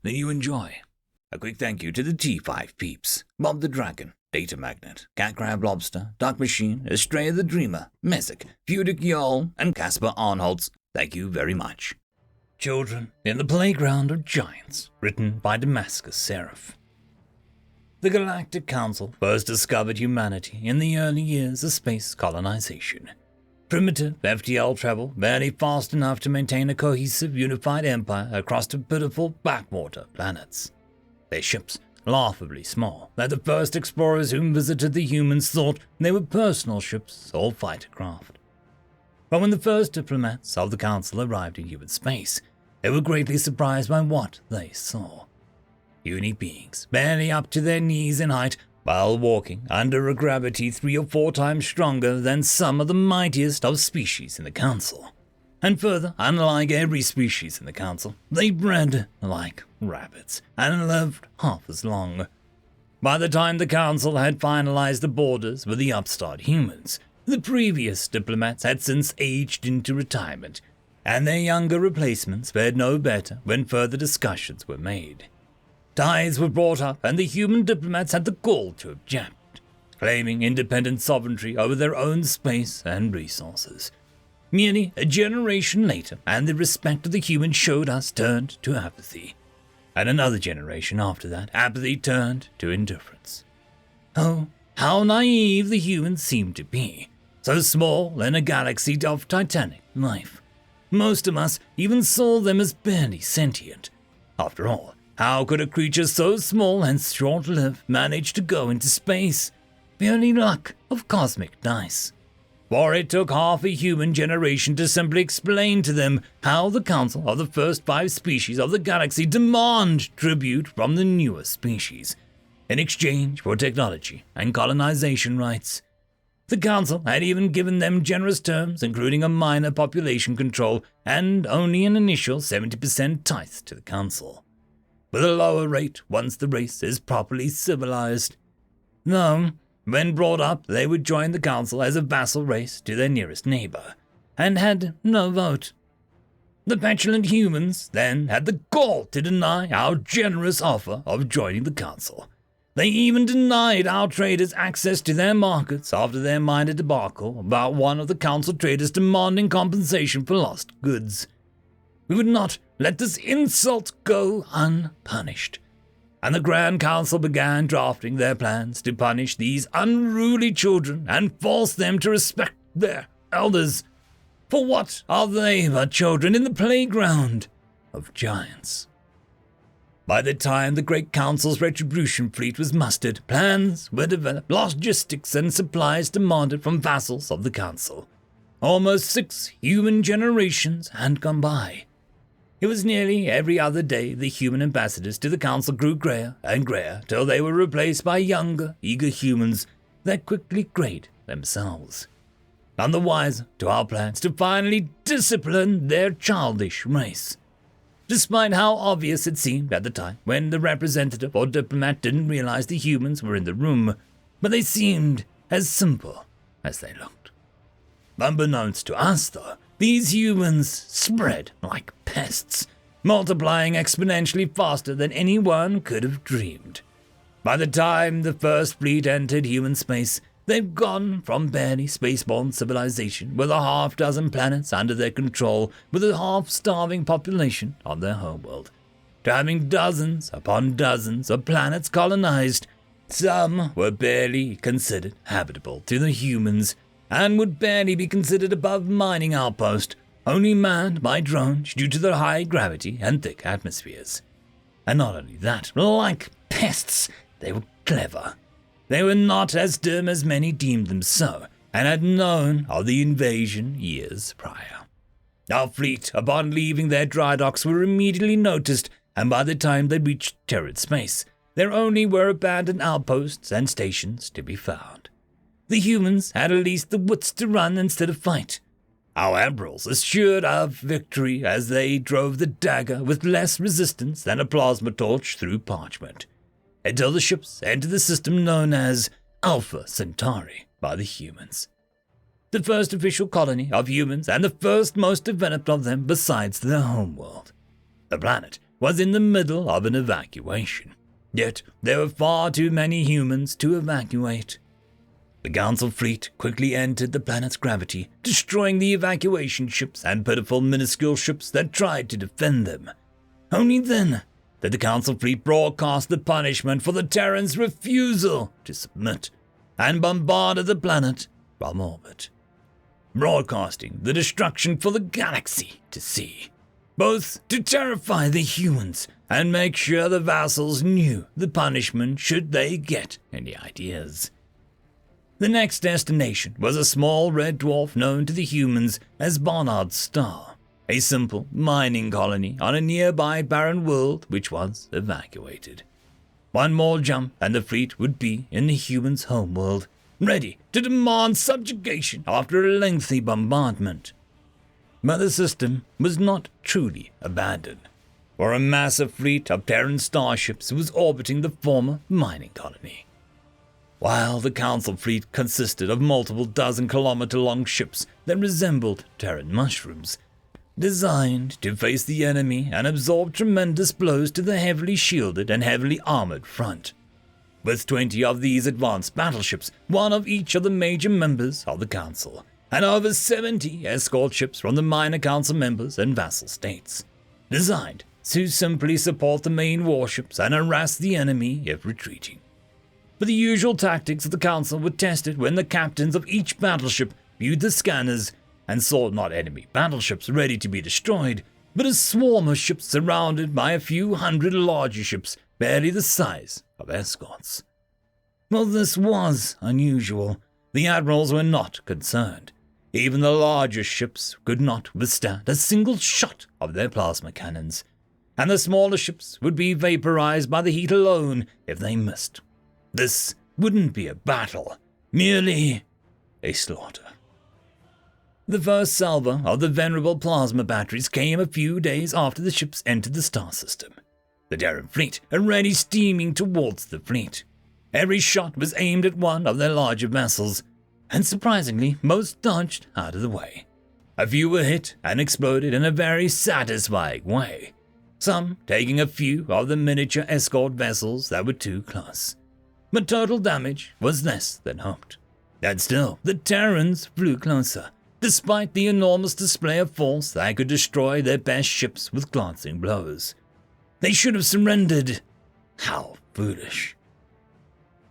that you enjoy. A quick thank you to the T5 peeps, Bob the Dragon, Datamagnet, Cat Crab Lobster, DuckMachine, Astraya the Dreamer, Mezec, Feudic Jarl, and Casper Arnholtz. Thank you very much. Children in the Playground of Giants, written by Damascus Seraph. The Galactic Council first discovered humanity in the early years of space colonization. Primitive FTL travel barely fast enough to maintain a cohesive, unified empire across the pitiful backwater planets. Their ships, laughably small, that the first explorers who visited the humans thought they were personal ships or fighter craft. But when the first diplomats of the Council arrived in human space, they were greatly surprised by what they saw. Puny beings, barely up to their knees in height, while walking under a gravity 3 or 4 times stronger than some of the mightiest of species in the Council. And further, unlike every species in the Council, they bred like rabbits and lived half as long. By the time the Council had finalized the borders with the upstart humans, the previous diplomats had since aged into retirement, and their younger replacements fared no better when further discussions were made. Ties were brought up, and the human diplomats had the gall to object, claiming independent sovereignty over their own space and resources. Merely a generation later, and the respect of the humans showed us turned to apathy. And another generation after that, apathy turned to indifference. Oh, how naive the humans seemed to be, so small in a galaxy of titanic life. Most of us even saw them as barely sentient. After all, how could a creature so small and short-lived manage to go into space? Purely luck of cosmic dice. For it took half a human generation to simply explain to them how the Council of the first 5 species of the galaxy demand tribute from the newer species, in exchange for technology and colonization rights. The Council had even given them generous terms, including a minor population control and only an initial 70% tithe to the Council, with a lower rate once the race is properly civilized. Though, when brought up, they would join the Council as a vassal race to their nearest neighbor, and had no vote. The petulant humans then had the gall to deny our generous offer of joining the Council. They even denied our traders access to their markets after their minor debacle about one of the Council traders demanding compensation for lost goods. We would not let this insult go unpunished, and the Grand Council began drafting their plans to punish these unruly children and force them to respect their elders. For what are they but children in the playground of giants? By the time the Great Council's retribution fleet was mustered, plans were developed, logistics and supplies demanded from vassals of the Council. Almost 6 human generations had gone by. It was nearly every other day the human ambassadors to the Council grew grayer and grayer till they were replaced by younger, eager humans that quickly grayed themselves. None the wiser to our plans to finally discipline their childish race. Despite how obvious it seemed at the time when the representative or diplomat didn't realize the humans were in the room, but they seemed as simple as they looked. Unbeknownst to us, though, these humans spread like pests, multiplying exponentially faster than anyone could have dreamed. By the time the first fleet entered human space, they've gone from barely spaceborne civilization with a half-dozen planets under their control with a half-starving population on their homeworld, to having dozens upon dozens of planets colonized. Some were barely considered habitable to the humans, and would barely be considered above mining outpost, only manned by drones due to their high gravity and thick atmospheres. And not only that, like pests, they were clever. They were not as dim as many deemed them so, and had known of the invasion years prior. Our fleet, upon leaving their dry docks, were immediately noticed, and by the time they reached Terran space, there only were abandoned outposts and stations to be found. The humans had at least the wits to run instead of fight. Our admirals assured of victory as they drove the dagger with less resistance than a plasma torch through parchment, until the ships entered the system known as Alpha Centauri by the humans. The first official colony of humans and the first most developed of them besides their homeworld. The planet was in the middle of an evacuation. Yet there were far too many humans to evacuate. The Council fleet quickly entered the planet's gravity, destroying the evacuation ships and pitiful minuscule ships that tried to defend them. Only then did the Council fleet broadcast the punishment for the Terrans' refusal to submit, and bombarded the planet from orbit, broadcasting the destruction for the galaxy to see, both to terrify the humans and make sure the vassals knew the punishment should they get any ideas. The next destination was a small red dwarf known to the humans as Barnard's Star, a simple mining colony on a nearby barren world which was evacuated. One more jump and the fleet would be in the humans' homeworld, ready to demand subjugation after a lengthy bombardment. But the system was not truly abandoned, for a massive fleet of Terran starships was orbiting the former mining colony. While the Council fleet consisted of multiple dozen-kilometer-long ships that resembled Terran mushrooms, designed to face the enemy and absorb tremendous blows to the heavily shielded and heavily armored front. With 20 of these advanced battleships, one of each of the major members of the Council, and over 70 escort ships from the minor Council members and vassal states, designed to simply support the main warships and harass the enemy if retreating. But the usual tactics of the Council were tested when the captains of each battleship viewed the scanners and saw not enemy battleships ready to be destroyed, but a swarm of ships surrounded by a few hundred larger ships barely the size of escorts. While this was unusual, the admirals were not concerned. Even the larger ships could not withstand a single shot of their plasma cannons, and the smaller ships would be vaporized by the heat alone if they missed. This wouldn't be a battle, merely a slaughter. The first salvo of the venerable plasma batteries came a few days after the ships entered the star system. The Terran fleet already steaming towards the fleet. Every shot was aimed at one of their larger vessels, and surprisingly, most dodged out of the way. A few were hit and exploded in a very satisfying way, some taking a few of the miniature escort vessels that were too close. But total damage was less than hoped. And still, the Terrans flew closer, despite the enormous display of force that could destroy their best ships with glancing blows. They should have surrendered. How foolish.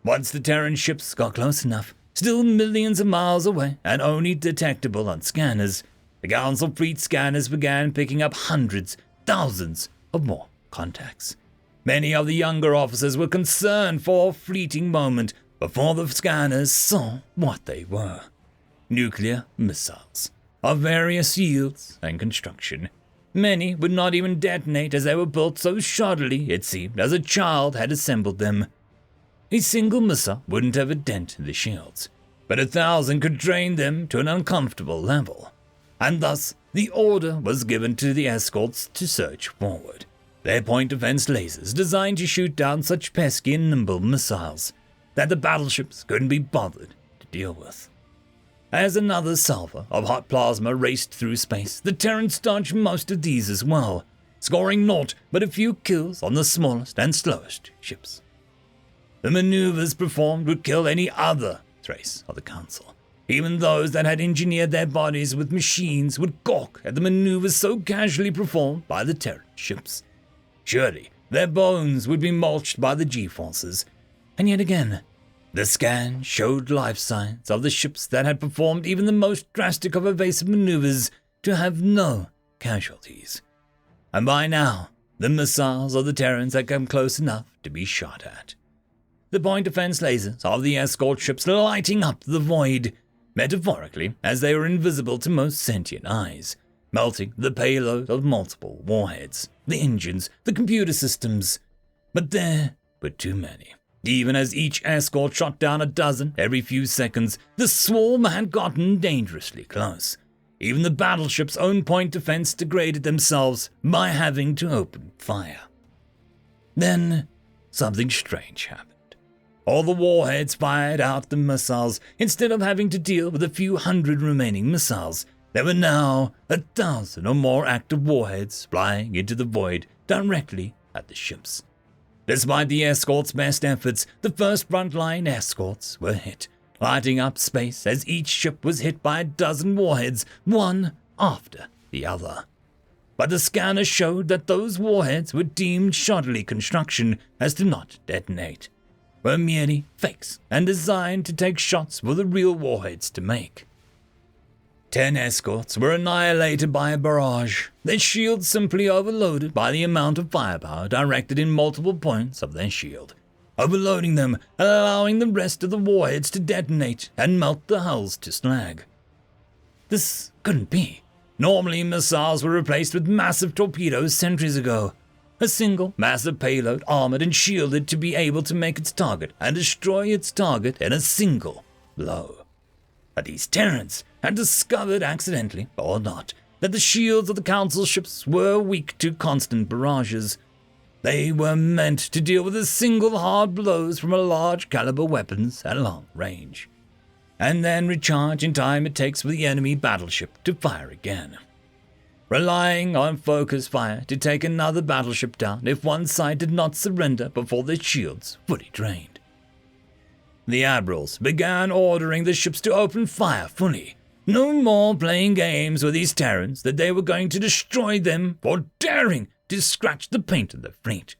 Once the Terran ships got close enough, still millions of miles away and only detectable on scanners, the Council fleet scanners began picking up hundreds, thousands of more contacts. Many of the younger officers were concerned for a fleeting moment before the scanners saw what they were. Nuclear missiles of various yields and construction. Many would not even detonate as they were built so shoddily it seemed as a child had assembled them. A single missile wouldn't have a dent in the shields, but 1,000 could drain them to an uncomfortable level. And thus, the order was given to the escorts to surge forward. Their point defense lasers designed to shoot down such pesky and nimble missiles that the battleships couldn't be bothered to deal with. As another salvo of hot plasma raced through space, the Terrans dodged most of these as well, scoring naught but a few kills on the smallest and slowest ships. The maneuvers performed would kill any other trace of the Council. Even those that had engineered their bodies with machines would gawk at the maneuvers so casually performed by the Terran ships. Surely their bones would be mulched by the G-forces. And yet again, the scan showed life signs of the ships that had performed even the most drastic of evasive maneuvers to have no casualties. And by now, the missiles of the Terrans had come close enough to be shot at. The point defense lasers of the escort ships lighting up the void, metaphorically, as they were invisible to most sentient eyes, melting the payload of multiple warheads, the engines, the computer systems. But there were too many. Even as each escort shot down a dozen every few seconds, the swarm had gotten dangerously close. Even the battleship's own point defense degraded themselves by having to open fire. Then, something strange happened. All the warheads fired out the missiles. Instead of having to deal with a few hundred remaining missiles, there were now 1,000 or more active warheads flying into the void directly at the ships. Despite the escorts' best efforts, the first frontline escorts were hit, lighting up space as each ship was hit by a dozen warheads, one after the other. But the scanner showed that those warheads were deemed shoddily construction as to not detonate, were merely fakes and designed to take shots for the real warheads to make. 10 escorts were annihilated by a barrage, their shields simply overloaded by the amount of firepower directed in multiple points of their shield, overloading them and allowing the rest of the warheads to detonate and melt the hulls to slag. This couldn't be. Normally, missiles were replaced with massive torpedoes centuries ago. A single massive payload armored and shielded to be able to make its target and destroy its target in a single blow. But these Terrans had discovered, accidentally or not, that the shields of the Council ships were weak to constant barrages. They were meant to deal with a single hard blows from a large caliber weapons at long range, and then recharge in time it takes for the enemy battleship to fire again, relying on focus fire to take another battleship down if one side did not surrender before their shields fully drained. The admirals began ordering the ships to open fire fully. No more playing games with these Terrans that they were going to destroy them for daring to scratch the paint of their fleet,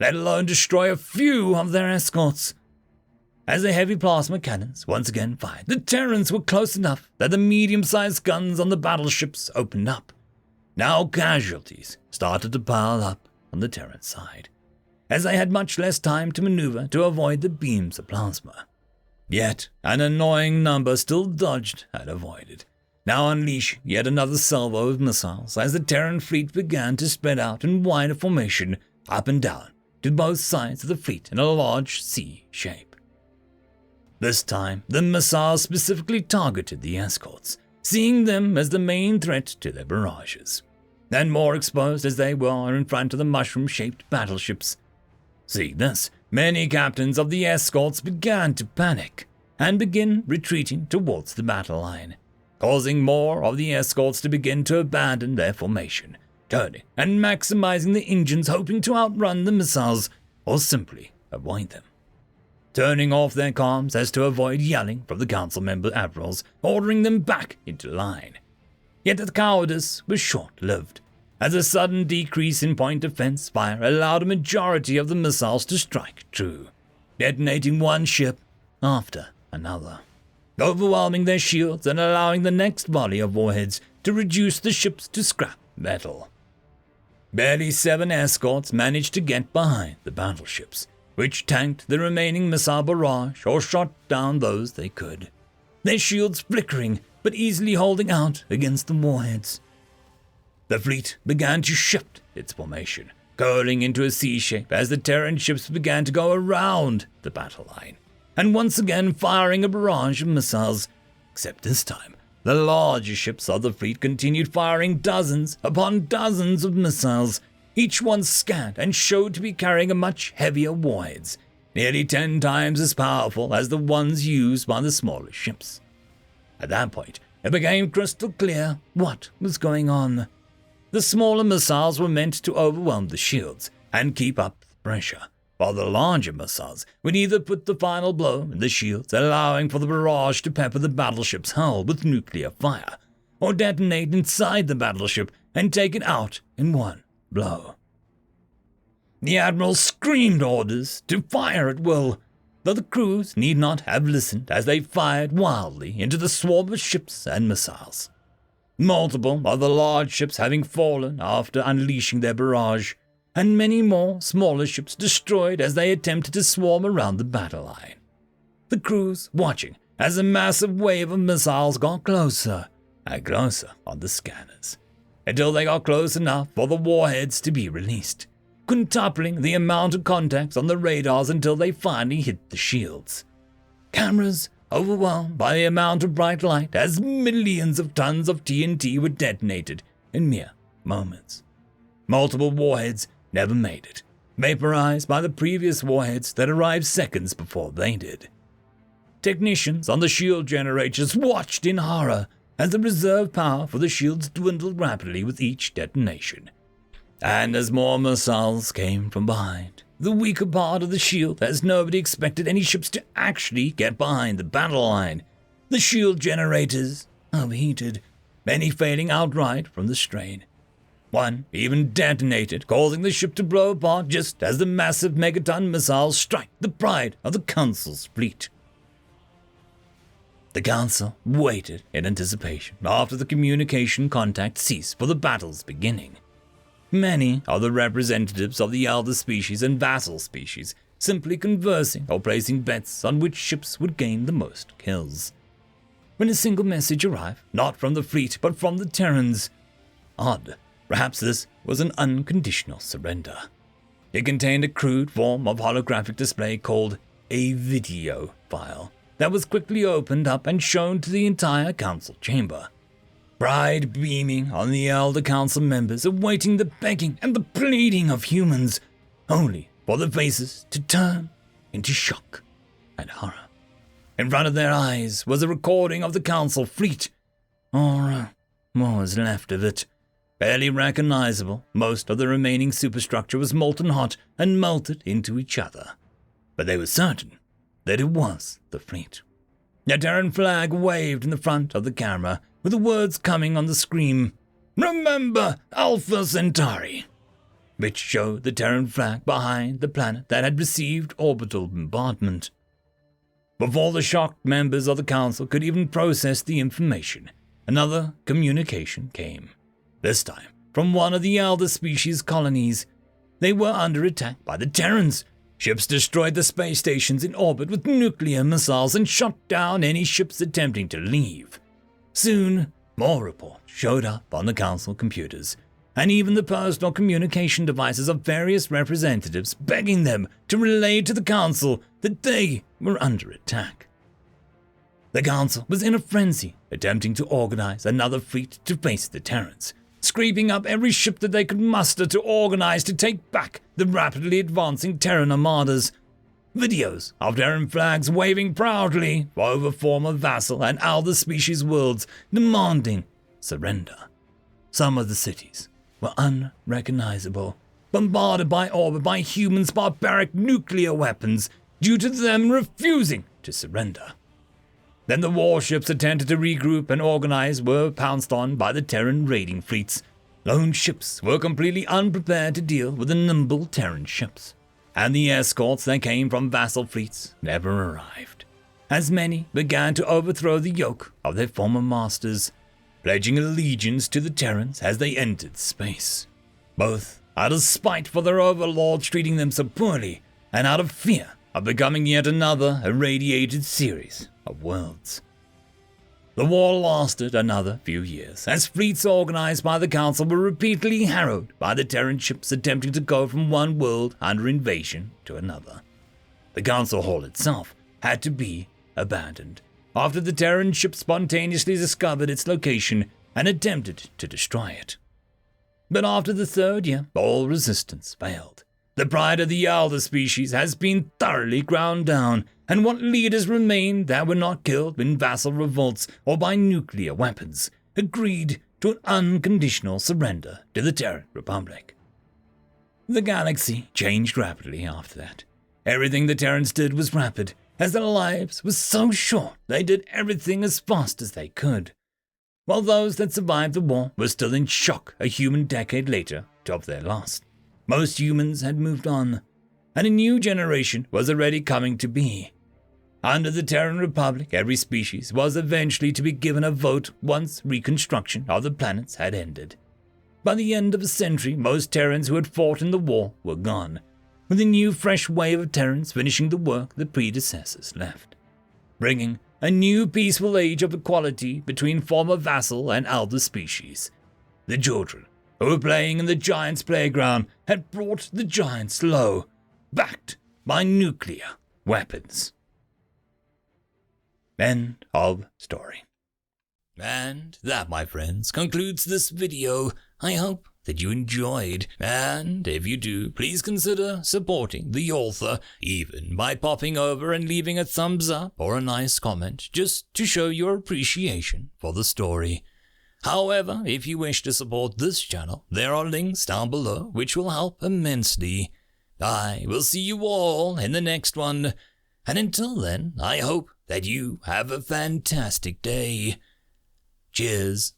let alone destroy a few of their escorts. As the heavy plasma cannons once again fired, the Terrans were close enough that the medium-sized guns on the battleships opened up. Now casualties started to pile up on the Terran side, as they had much less time to maneuver to avoid the beams of plasma. Yet an annoying number still dodged and avoided. Now unleash yet another salvo of missiles as the Terran fleet began to spread out in wider formation up and down to both sides of the fleet in a large C shape. This time, the missiles specifically targeted the escorts, seeing them as the main threat to their barrages, and more exposed as they were in front of the mushroom-shaped battleships. Seeing this, many captains of the escorts began to panic and begin retreating towards the battle line, causing more of the escorts to begin to abandon their formation, turning and maximizing the engines, hoping to outrun the missiles or simply avoid them, turning off their comms as to avoid yelling from the council member admirals, ordering them back into line. Yet the cowardice was short-lived, as a sudden decrease in point-defense fire allowed a majority of the missiles to strike true, detonating one ship after another, overwhelming their shields and allowing the next volley of warheads to reduce the ships to scrap metal. Barely 7 escorts managed to get behind the battleships, which tanked the remaining missile barrage or shot down those they could, their shields flickering but easily holding out against the warheads. The fleet began to shift its formation, curling into a C shape as the Terran ships began to go around the battle line, and once again firing a barrage of missiles, except this time the larger ships of the fleet continued firing dozens upon dozens of missiles, each one scanned and showed to be carrying a much heavier warheads, nearly 10 times as powerful as the ones used by the smaller ships. At that point, it became crystal clear what was going on. The smaller missiles were meant to overwhelm the shields and keep up the pressure, while the larger missiles would either put the final blow in the shields, allowing for the barrage to pepper the battleship's hull with nuclear fire, or detonate inside the battleship and take it out in one blow. The admiral screamed orders to fire at will, though the crews need not have listened as they fired wildly into the swarm of ships and missiles, multiple of the large ships having fallen after unleashing their barrage, and many more smaller ships destroyed as they attempted to swarm around the battle line. The crews watching as a massive wave of missiles got closer and closer on the scanners, until they got close enough for the warheads to be released, quintupling the amount of contacts on the radars until they finally hit the shields. Cameras overwhelmed by the amount of bright light as millions of tons of TNT were detonated in mere moments. Multiple warheads never made it, vaporized by the previous warheads that arrived seconds before they did. Technicians on the shield generators watched in horror as the reserve power for the shields dwindled rapidly with each detonation, And as more missiles came from behind the weaker part of the shield, as nobody expected any ships to actually get behind the battle line, the shield generators overheated, many failing outright from the strain. One even detonated, causing the ship to blow apart just as the massive megaton missiles struck the pride of the Council's fleet. The Council waited in anticipation after the communication contact ceased for the battle's beginning. Many are the representatives of the elder species and vassal species simply conversing or placing bets on which ships would gain the most kills. When a single message arrived, not from the fleet but from the Terrans, odd, perhaps this was an unconditional surrender. It contained a crude form of holographic display called a video file that was quickly opened up and shown to the entire council chamber. Pride beaming on the elder council members, awaiting the begging and the pleading of humans, only for the faces to turn into shock and horror. In front of their eyes was a recording of the council fleet, or what was left of it. Barely recognizable, most of the remaining superstructure was molten hot and melted into each other. But they were certain that it was the fleet. A Terran flag waved in the front of the camera, with the words coming on the screen, "Remember Alpha Centauri," which showed the Terran flag behind the planet that had received orbital bombardment. Before the shocked members of the council could even process the information, another communication came. This time from one of the elder species colonies. They were under attack by the Terrans. Ships destroyed the space stations in orbit with nuclear missiles and shot down any ships attempting to leave. Soon, more reports showed up on the council computers, and even the personal communication devices of various representatives begging them to relay to the council that they were under attack. The council was in a frenzy, attempting to organize another fleet to face the Terrans, scraping up every ship that they could muster to organize to take back the rapidly advancing Terran armadas. Videos of Terran flags waving proudly over former vassal and elder species worlds demanding surrender. Some of the cities were unrecognizable, bombarded by orbit by humans' barbaric nuclear weapons due to them refusing to surrender. Then the warships attempted to regroup and organize were pounced on by the Terran raiding fleets. Lone ships were completely unprepared to deal with the nimble Terran ships, and the escorts that came from vassal fleets never arrived, as many began to overthrow the yoke of their former masters, pledging allegiance to the Terrans as they entered space, both out of spite for their overlords treating them so poorly, and out of fear of becoming yet another irradiated series of worlds. The war lasted another few years, as fleets organized by the Council were repeatedly harrowed by the Terran ships attempting to go from one world under invasion to another. The Council Hall itself had to be abandoned after the Terran ship spontaneously discovered its location and attempted to destroy it. But after the third year, all resistance failed. The pride of the elder species has been thoroughly ground down, and what leaders remained that were not killed in vassal revolts or by nuclear weapons agreed to an unconditional surrender to the Terran Republic. The galaxy changed rapidly after that. Everything the Terrans did was rapid, as their lives were so short they did everything as fast as they could. While those that survived the war were still in shock a human decade later of their loss. Most humans had moved on, and a new generation was already coming to be. Under the Terran Republic, every species was eventually to be given a vote once reconstruction of the planets had ended. By the end of a century, most Terrans who had fought in the war were gone, with a new fresh wave of Terrans finishing the work the predecessors left, bringing a new peaceful age of equality between former vassal and elder species. The children who were playing in the giants' playground had brought the giants low, backed by nuclear weapons. End of story. And that, my friends, concludes this video. I hope that you enjoyed, and if you do, please consider supporting the author, even by popping over and leaving a thumbs up or a nice comment, just to show your appreciation for the story. However, if you wish to support this channel, there are links down below which will help immensely. I will see you all in the next one, and until then, I hope that you have a fantastic day. Cheers.